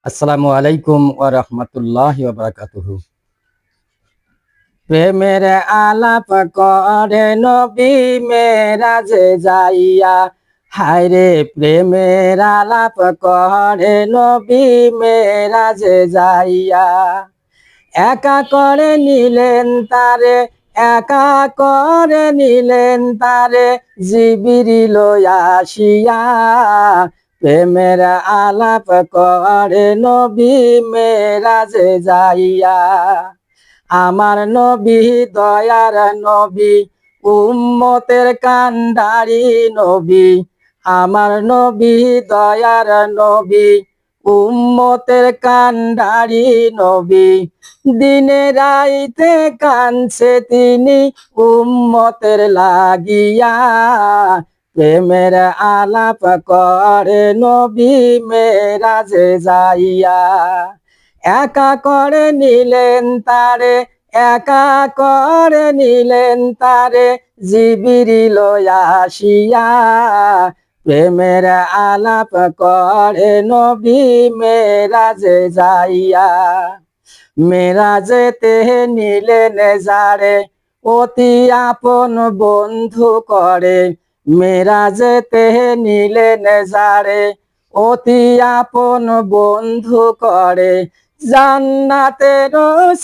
আসসালামু আলাইকুম ওয়া রাহমাতুল্লাহি ওয়া বারাকাতুহু। প্রেমের আলাপ করে নবী মেরাজে যাইয়া, হায়রে প্রেমের আলাপ করে নবী মেরাজে যাইয়া। একা করে নিলেন তারে, একা করে নিলেন তারে, জিবরিল আসিয়া। প্রেমের আলাপ করে নবী মেরাজে যাইয়া। আমার নবী দয়ার নবী, উম্মতের কান্ডারি নবী। আমার নবী দয়ার নবী, উম্মতের কান্ডারি নবী। দিনে রাইতে কানছে তিনি উম্মতের লাগিয়া। প্রেমের আলাপ করে নবী মেরাজে যাইয়া। একা করে নিলেন তারে, একা করে নিলেন তারে, জিবরিল আসিয়া। প্রেমের আলাপ করে নবী মেরাজে যাইয়া। মেরাজেতে নিলেন যারে, অতি আপন বন্ধু করে। মেরাজেতে নিলেন যারে, অতি আপন বন্ধু করে। জান্নাতের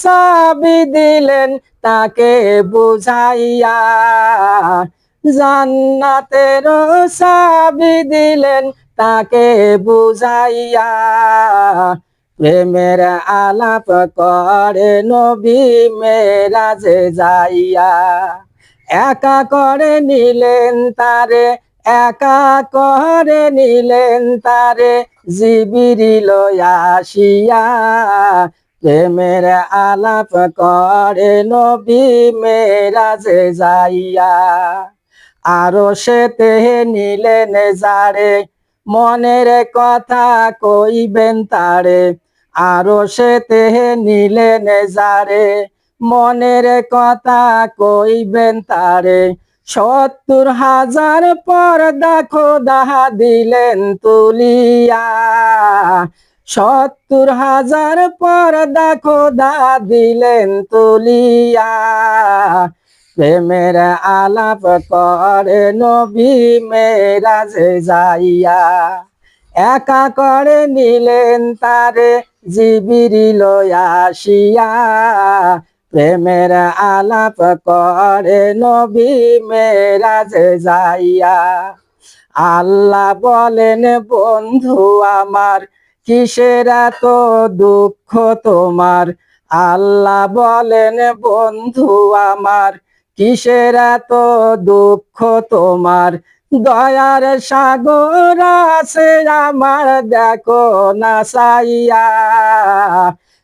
চাবি দিলেন তাকে বুঝাইয়া। জান্নাতের চাবি দিলেন তাকে বুঝাইয়া। প্রেমের আলাপ করে নবী মেরাজে যাইয়া। একা করে নিলেন তারে, একা করে নিলেন তারে, জিবরিল আসিয়া। প্রেমের আলাপ করে নবী মেরাজে যাইয়া। আরশেতে নিলেন যারে, মনের কথা কইবেন তারে। আরশেতে নিলেন যারে, মনের কথা কইবেন তারে। ৭০,০০০ পর্দা খোদা দিলেন তুলিয়া। ৭০,০০০ পর্দা খোদা দিলেন তুলিয়া। প্রেমের আলাপ করে নবী মেরাজে যাইয়া। একা করে নিলেন তারে, জিবরিল আসিয়া। প্রেমের আলাপ করে নবী মেরাজে যাইয়া। আল্লাহ বলেন বন্ধু আমার, কিসের এত দুঃখ তোমার। আল্লাহ বলেন বন্ধু আমার, কিসের এত দুঃখ তোমার। দয়ার সাগর আছে আমার দেখো না চাইয়া।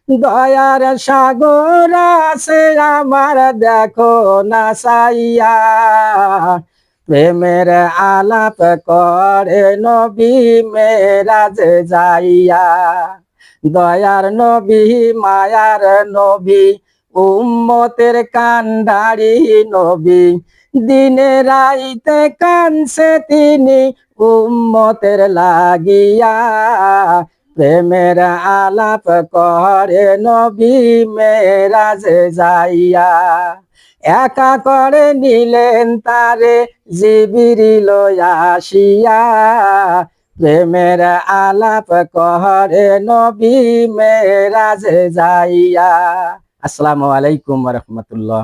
দয়ার সাগর আছে আমার দেখো না চাইয়া। প্রেমের আলাপ করে নবী মেরাজে যাইয়া। দয়ার নবী মায়ার নবী, উম্মতের কান্ডারি নবী। দিনে রাইতে কানছে তিনি উম্মতের লাগিয়া। প্রেমের আলাপ করে নবী মেরাজে যাইয়া। একা করে নিলেন তারে, জিবরিল আসিয়া। প্রেমের আলাপ করে নবী মেরাজে যাইয়া। আসসালামু আলাইকুম ওয়া রাহমাতুল্লাহ।